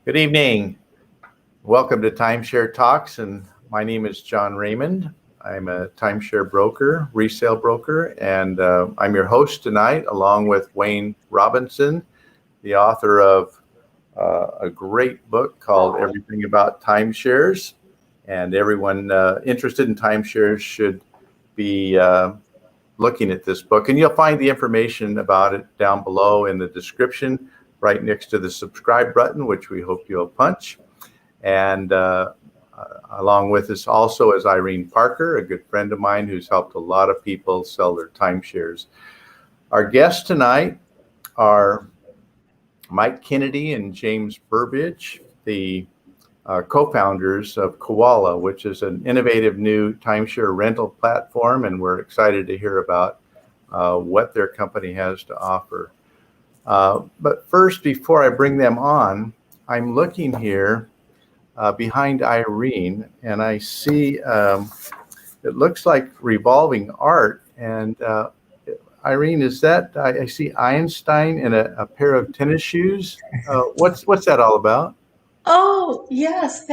Good evening. Welcome to Timeshare Talks, and my name is John Raymond. I'm a timeshare broker, resale broker, and I'm your host tonight, along with Wayne Robinson, the author of a great book called Everything About Timeshares. And everyone interested in timeshares should be looking at this book. And you'll find the information about it down below in the description, right next to the subscribe button, which we hope you'll punch. And along with us also is Irene Parker, a good friend of mine who's helped a lot of people sell their timeshares. Our guests tonight are Mike Kennedy and James Burbridge, the co-founders of Koala, which is an innovative new timeshare rental platform, and we're excited to hear about what their company has to offer. But first, before I bring them on, I'm looking here behind Irene, and I see it looks like revolving art. And Irene, is that, I see Einstein in a pair of tennis shoes. What's that all about? Oh, yes,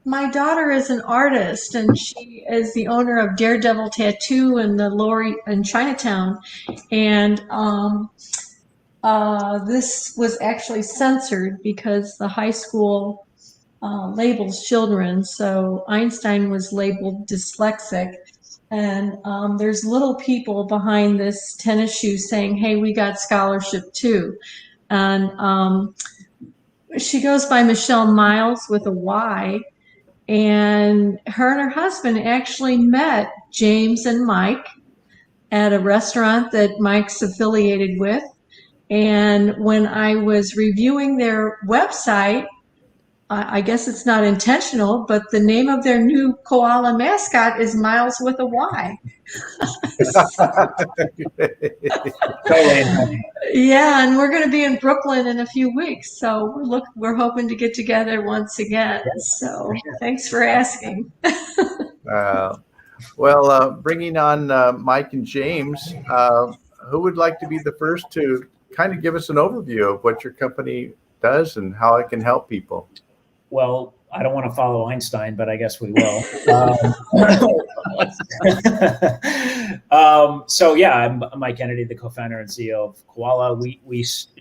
my daughter is an artist, and she is the owner of Daredevil Tattoo in the Lori in Chinatown. And this was actually censored because the high school labels children. So Einstein was labeled dyslexic. And there's little people behind this tennis shoe saying, hey, we got scholarship too. And she goes by Michelle Miles with a Y. And her husband actually met James and Mike at a restaurant that Mike's affiliated with. And when I was reviewing their website, I guess it's not intentional, but the name of their new koala mascot is Miles with a Y. Yeah, and we're going to be in Brooklyn in a few weeks, so we're hoping to get together once again. So thanks for asking. Bringing on Mike and James, who would like to be the first to kind of give us an overview of what your company does and how it can help people? Well, I don't want to follow Einstein, but I guess we will. I'm Mike Kennedy, the co-founder and CEO of Koala.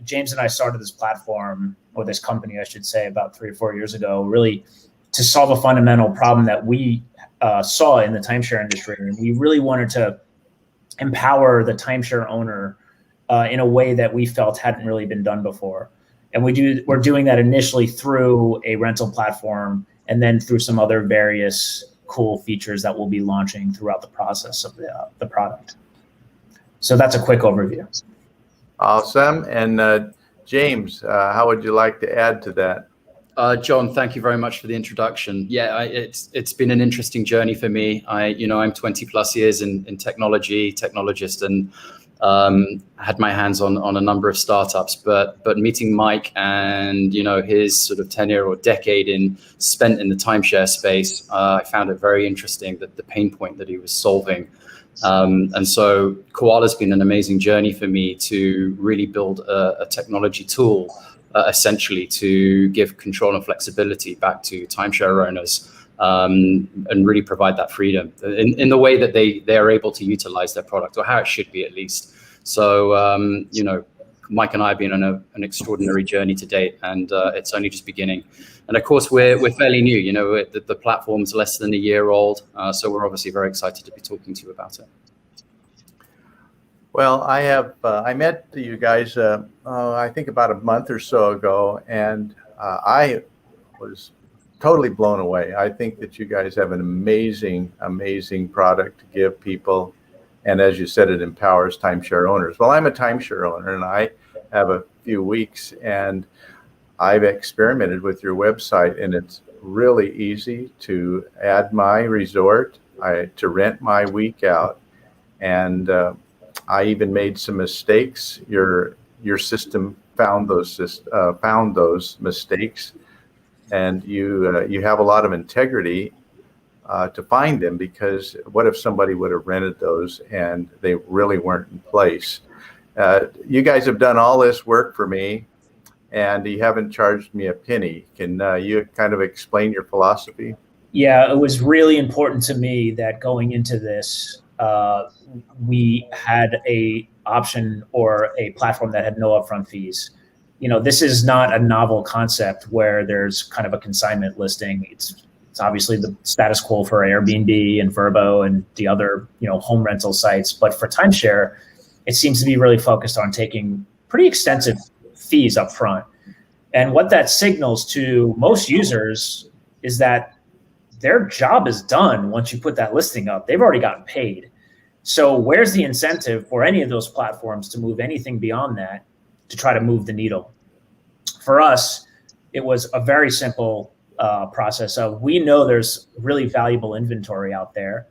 James and I started this platform, or this company, I should say, about 3 or 4 years ago, really to solve a fundamental problem that we saw in the timeshare industry. And we really wanted to empower the timeshare owner in a way that we felt hadn't really been done before. And we're doing that initially through a rental platform, and then through some other various cool features that we'll be launching throughout the process of the product. So that's a quick overview. Awesome. And James, how would you like to add to that? John, thank you very much for the introduction. Yeah, it's been an interesting journey for me. I'm 20 plus years in technologist, and had my hands on a number of startups, but meeting Mike and his sort of tenure or decade spent in the timeshare space, I found it very interesting that the pain point that he was solving. And so Koala's been an amazing journey for me to really build a technology tool, essentially to give control and flexibility back to timeshare owners. And really provide that freedom in the way that they are able to utilize their product, or how it should be at least. So, Mike and I have been on an extraordinary journey to date, and it's only just beginning. And of course, we're fairly new. The platform's less than a year old, so we're obviously very excited to be talking to you about it. Well, I met you guys, I think about a month or so ago, and I was totally blown away. I think that you guys have an amazing product to give people. And as you said, it empowers timeshare owners. Well, I'm a timeshare owner, and I have a few weeks, and I've experimented with your website, and it's really easy to add my resort, to rent my week out. And I even made some mistakes. Your system found those mistakes. And you have a lot of integrity to find them, because what if somebody would have rented those and they really weren't in place? You guys have done all this work for me, and you haven't charged me a penny. Can you kind of explain your philosophy? Yeah, it was really important to me that going into this, we had a option or a platform that had no upfront fees. This is not a novel concept where there's kind of a consignment listing. It's obviously the status quo for Airbnb and Vrbo and the other, home rental sites. But for timeshare, it seems to be really focused on taking pretty extensive fees up front. And what that signals to most users is that their job is done once you put that listing up. They've already gotten paid. So where's the incentive for any of those platforms to move anything beyond that to try to move the needle? For us, it was a very simple process of, we know there's really valuable inventory out there,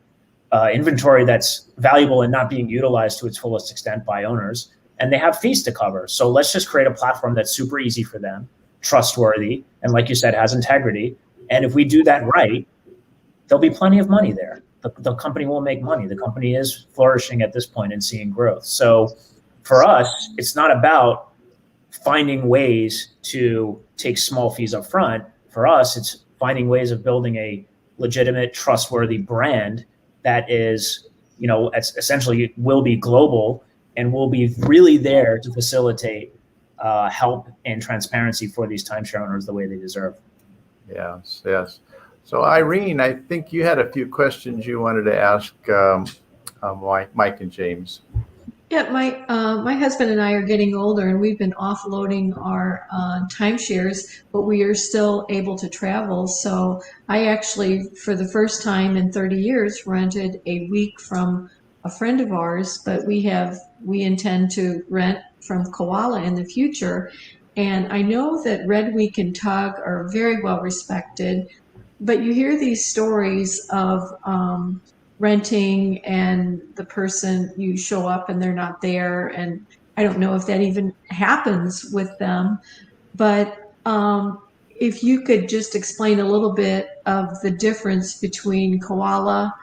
inventory that's valuable and not being utilized to its fullest extent by owners, and they have fees to cover. So let's just create a platform that's super easy for them, trustworthy, and like you said, has integrity. And if we do that right, there'll be plenty of money there. The company will make money. The company is flourishing at this point and seeing growth. So for us, it's not about finding ways to take small fees up front. For us, it's finding ways of building a legitimate, trustworthy brand that is, essentially will be global and will be really there to facilitate help and transparency for these timeshare owners the way they deserve. Yes. So Irene, I think you had a few questions you wanted to ask Mike and James. Yeah, my husband and I are getting older, and we've been offloading our timeshares, but we are still able to travel. So I actually, for the first time in 30 years, rented a week from a friend of ours, but we intend to rent from Koala in the future. And I know that Red Week and Tug are very well respected, but you hear these stories of renting and the person, you show up and they're not there, and I don't know if that even happens with them. But if you could just explain a little bit of the difference between Koala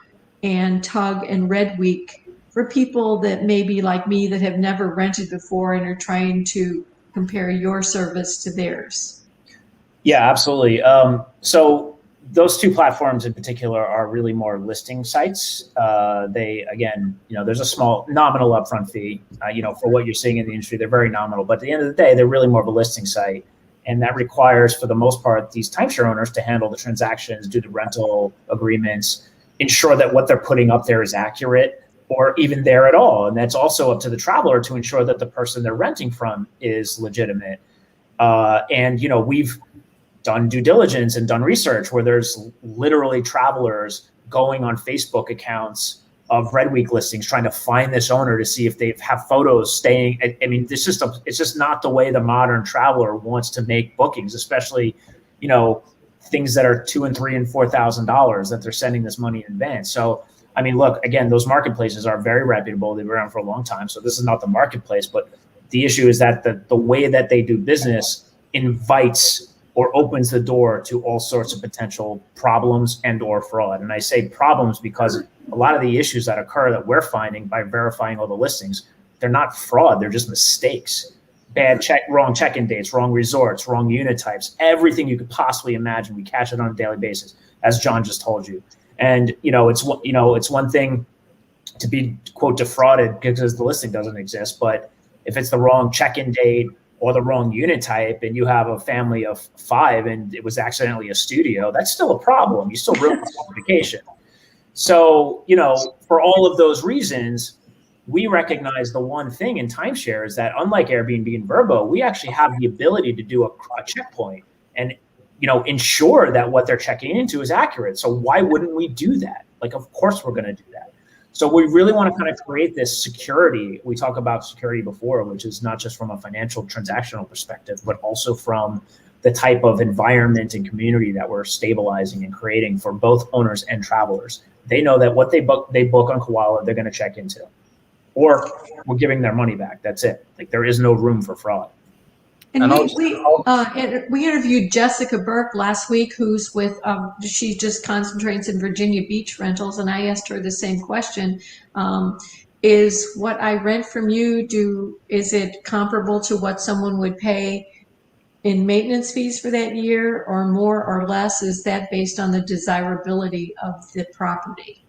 and Tug and Red Week for people that may be like me that have never rented before and are trying to compare your service to theirs. Yeah, absolutely. So those two platforms in particular are really more listing sites. They, again, there's a small nominal upfront fee, for what you're seeing in the industry. They're very nominal, but at the end of the day, they're really more of a listing site. And that requires, for the most part, these timeshare owners to handle the transactions, do the rental agreements, ensure that what they're putting up there is accurate or even there at all. And that's also up to the traveler to ensure that the person they're renting from is legitimate. And we've done due diligence and done research where there's literally travelers going on Facebook accounts of Red Week listings, trying to find this owner to see if they have photos staying. I mean, it's just not the way the modern traveler wants to make bookings, especially, things that are $2,000 and $3,000 and $4,000 that they're sending this money in advance. So, I mean, look, again, those marketplaces are very reputable. They've been around for a long time. So this is not the marketplace, but the issue is that the way that they do business invites or opens the door to all sorts of potential problems and or fraud. And I say problems because a lot of the issues that occur that we're finding by verifying all the listings, they're not fraud, they're just mistakes. Wrong check-in dates, wrong resorts, wrong unit types, everything you could possibly imagine. We catch it on a daily basis, as John just told you. And it's one thing to be, quote, defrauded because the listing doesn't exist, but if it's the wrong check-in date or the wrong unit type and you have a family of 5 and it was accidentally a studio, that's still a problem. You still ruin the vacation. So, for all of those reasons, we recognize the one thing in timeshare is that unlike Airbnb and Vrbo, we actually have the ability to do a checkpoint and, ensure that what they're checking into is accurate. So why wouldn't we do that? Like, of course we're going to do that. So we really want to kind of create this security. We talk about security before, which is not just from a financial transactional perspective, but also from the type of environment and community that we're stabilizing and creating for both owners and travelers. They know that what they book on Koala, they're going to check into, or we're giving their money back. That's it. Like, there is no room for fraud. And we interviewed Jessica Burke last week, who's with, she just concentrates in Virginia Beach rentals. And I asked her the same question. Is what I rent from you, is it comparable to what someone would pay in maintenance fees for that year, or more or less? Is that based on the desirability of the property?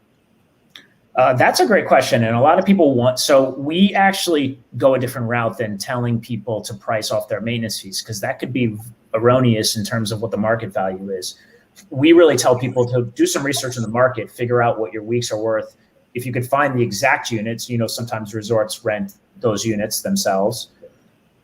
That's a great question. And a lot of people so we actually go a different route than telling people to price off their maintenance fees, because that could be erroneous in terms of what the market value is. We really tell people to do some research in the market, figure out what your weeks are worth. If you could find the exact units, sometimes resorts rent those units themselves.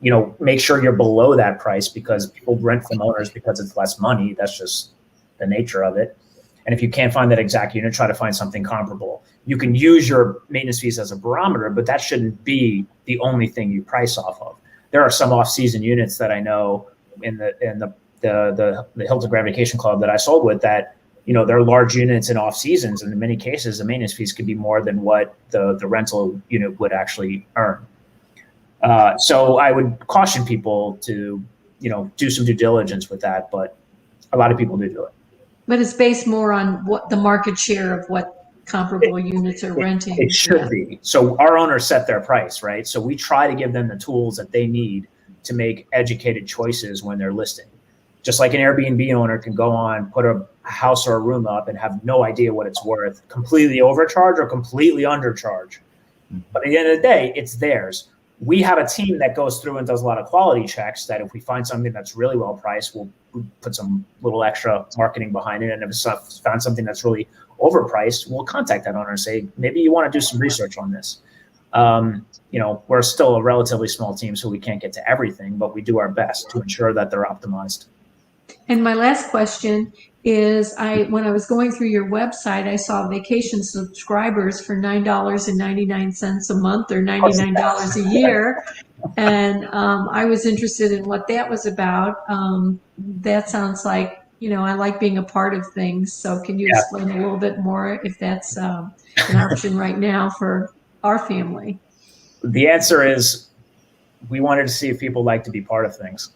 Make sure you're below that price, because people rent from owners because it's less money. That's just the nature of it. And if you can't find that exact unit, try to find something comparable. You can use your maintenance fees as a barometer, but that shouldn't be the only thing you price off of. There are some off-season units that I know in the Hilton Grand Vacation Club that I sold with that, they're large units in off seasons, and in many cases, the maintenance fees could be more than what the rental unit would actually earn. So I would caution people to, do some due diligence with that, but a lot of people do it. But it's based more on what the market share of what comparable units are renting. It should be. So our owners set their price, right? So we try to give them the tools that they need to make educated choices when they're listing. Just like an Airbnb owner can go on, put a house or a room up and have no idea what it's worth, completely overcharge or completely undercharge. But at the end of the day, it's theirs. We have a team that goes through and does a lot of quality checks, that if we find something that's really well priced, we'll put some little extra marketing behind it. And if it's found something that's really overpriced, we'll contact that owner and say, maybe you want to do some research on this. We're still a relatively small team, so we can't get to everything, but we do our best to ensure that they're optimized. And my last question is, when I was going through your website, I saw vacation subscribers for $9.99 a month, or $99 a year. And I was interested in what that was about. That sounds like, I like being a part of things. So can you explain a little bit more if that's an option right now for our family? The answer is, we wanted to see if people like to be part of things.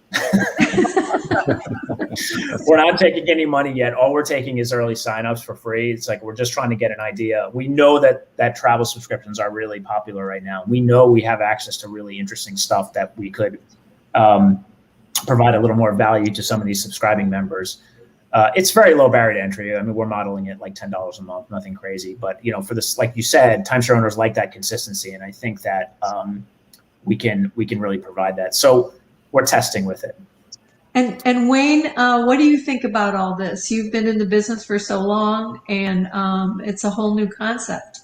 We're not taking any money yet. All we're taking is early signups for free. It's like we're just trying to get an idea. We know that travel subscriptions are really popular right now. We know we have access to really interesting stuff that we could provide a little more value to some of these subscribing members. It's very low barrier to entry. I mean, we're modeling it like $10 a month, nothing crazy. But for this, like you said, timeshare owners like that consistency, and I think that we can really provide that. So we're testing with it. And Wayne, what do you think about all this? You've been in the business for so long, and it's a whole new concept.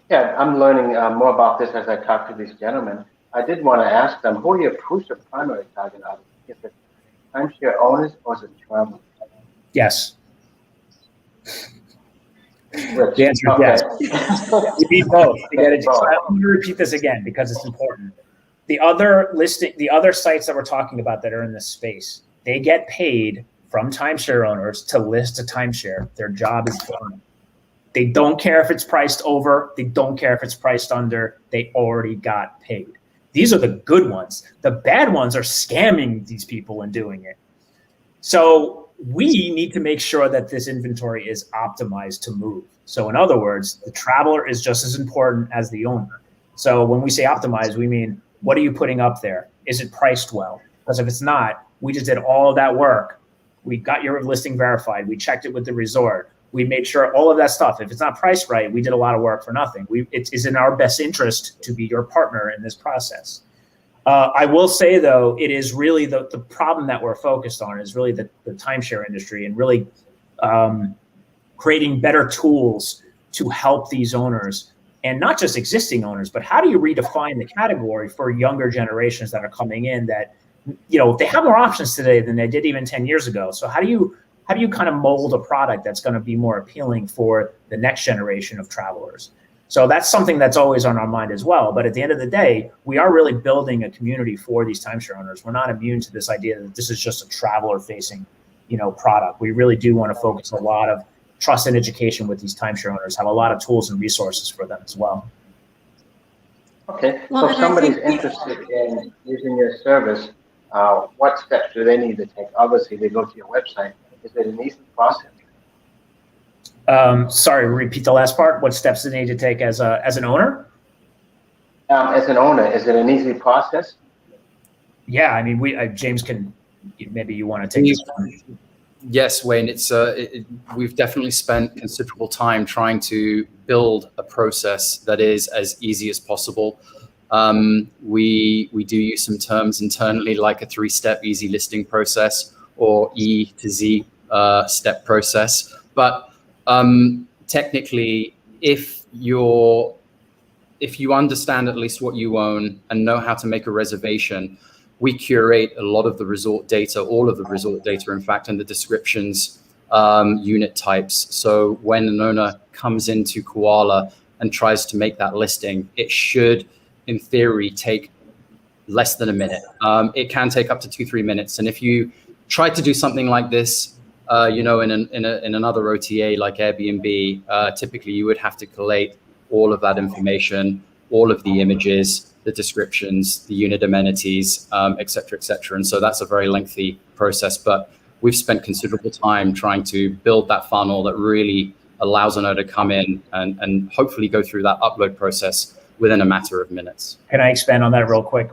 Yeah, I'm learning more about this as I talk to these gentlemen. I did want to ask them, who are your primary target audience? Is it timeshare owners or is it travelers? Yes. Rich. The answer is yes. You need both. I'm going to repeat this again because it's important. The other sites that we're talking about that are in this space, they get paid from timeshare owners to list a timeshare. Their job is done. They don't care if it's priced over. They don't care if it's priced under. They already got paid. These are the good ones. The bad ones are scamming these people and doing it. So we need to make sure that this inventory is optimized to move. So in other words, the traveler is just as important as the owner. So when we say optimize, we mean, what are you putting up there? Is it priced well? Because if it's not, we just did all of that work. We got your listing verified. We checked it with the resort. We made sure all of that stuff. If it's not priced right, we did a lot of work for nothing. It is in our best interest to be your partner in this process. I will say, though, it is really the problem that we're focused on is really the timeshare industry, and really creating better tools to help these owners, and not just existing owners, but how do you redefine the category for younger generations that are coming in that, they have more options today than they did even 10 years ago. So how do you kind of mold a product that's going to be more appealing for the next generation of travelers? So that's something that's always on our mind as well. But at the end of the day, we are really building a community for these timeshare owners. We're not immune to this idea that this is just a traveler-facing, product. We really do want to focus a lot of trust and education with these timeshare owners, have a lot of tools and resources for them as well. Okay, so if somebody's interested in using your service, what steps do they need to take? Obviously, they go to your website. Is it an easy process? Sorry, repeat the last part. What steps do they need to take as an owner? As an owner, is it an easy process? Yeah, I mean, James can, maybe you want to take this one. Yes, Wayne, we've definitely spent considerable time trying to build a process that is as easy as possible. We do use some terms internally like a 3-step easy listing process or E to Z step process. But technically, if you understand at least what you own and know how to make a reservation, we curate a lot of the resort data, all of the resort data, in fact, and the descriptions, unit types. So when an owner comes into Koala and tries to make that listing, it should, in theory, take less than a minute. It can take up to 2-3 minutes. And if you try to do something like this, in another OTA like Airbnb, typically you would have to collate all of that information, all of the images, the descriptions, the unit amenities, et cetera, et cetera. And so that's a very lengthy process, but we've spent considerable time trying to build that funnel that really allows an owner to come in and hopefully go through that upload process within a matter of minutes. Can I expand on that real quick?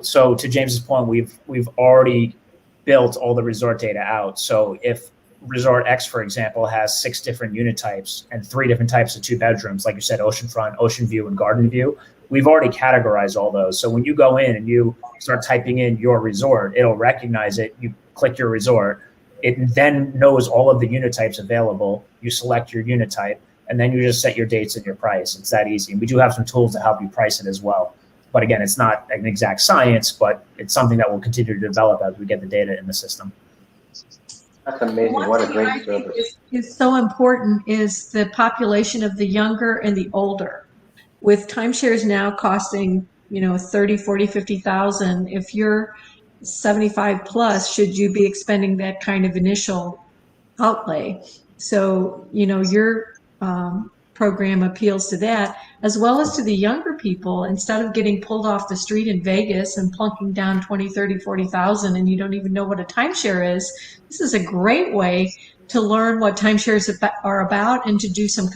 So to James's point, we've already built all the resort data out. So if Resort X, for example, has 6 different unit types and 3 different types of 2 bedrooms, like you said, oceanfront, ocean view, and garden view, we've already categorized all those. So when you go in and you start typing in your resort, it'll recognize it. You click your resort. It then knows all of the unit types available. You select your unit type, and then you just set your dates and your price. It's that easy. And we do have some tools to help you price it as well. But again, it's not an exact science, but it's something that will continue to develop as we get the data in the system. That's amazing. What a great service. Is so important is the population of the younger and the older. With timeshares now costing, 30, 40, 50,000, if you're 75 plus, should you be expending that kind of initial outlay? So, your program appeals to that, as well as to the younger people. Instead of getting pulled off the street in Vegas and plunking down 20, 30, 40,000 and you don't even know what a timeshare is, this is a great way to learn what timeshares are about and to do some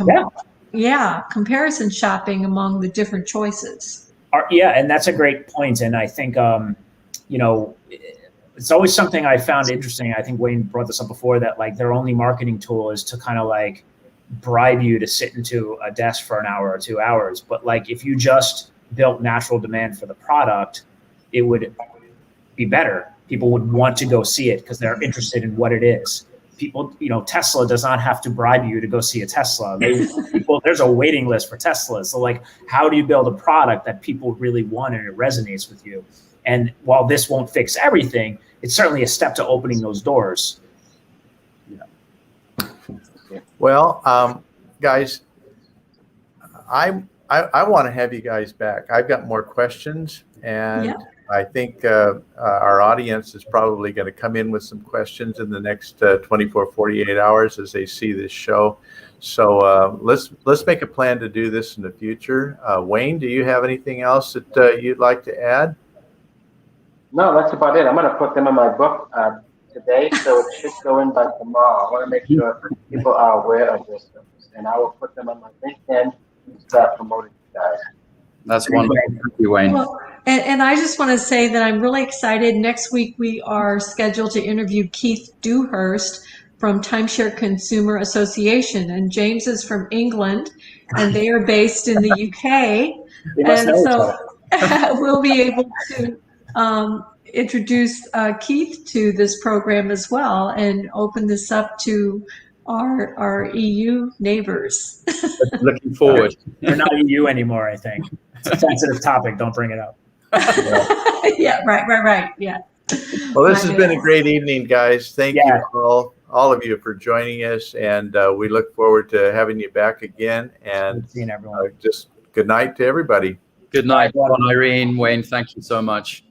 comparison shopping among the different choices. Yeah, and that's a great point. And I think, it's always something I found interesting. I think Wayne brought this up before, that like their only marketing tool is to kind of like bribe you to sit into a desk for an hour or 2 hours. But like if you just built natural demand for the product, it would be better. People would want to go see it because they're interested in what it is. People, Tesla does not have to bribe you to go see a Tesla. There's a waiting list for Teslas. So like, how do you build a product that people really want and it resonates with you? And while this won't fix everything, it's certainly a step to opening those doors. Well, guys, I want to have you guys back. I've got more questions, and I think our audience is probably going to come in with some questions in the next 24, 48 hours as they see this show. So let's make a plan to do this in the future. Wayne, do you have anything else that you'd like to add? No, that's about it. I'm going to put them in my book today, so it should go in by tomorrow. I want to make sure people are aware of this, and I will put them on my LinkedIn and start promoting you guys. That's wonderful. Thank you, Wayne. Well, and I just want to say that I'm really excited. Next week, we are scheduled to interview Keith Dewhurst from Timeshare Consumer Association. And James is from England, and they are based in the UK. And so we'll be able to introduce Keith to this program as well and open this up to our EU neighbors. Looking forward. They're not EU anymore, I think. It's a sensitive topic. Don't bring it up. Yeah, right. Yeah. Well, this has been a great evening, guys. Thank you all of you for joining us, and we look forward to having you back again. And seeing everyone. Just good night to everybody. Good night, Irene, Wayne. Thank you so much.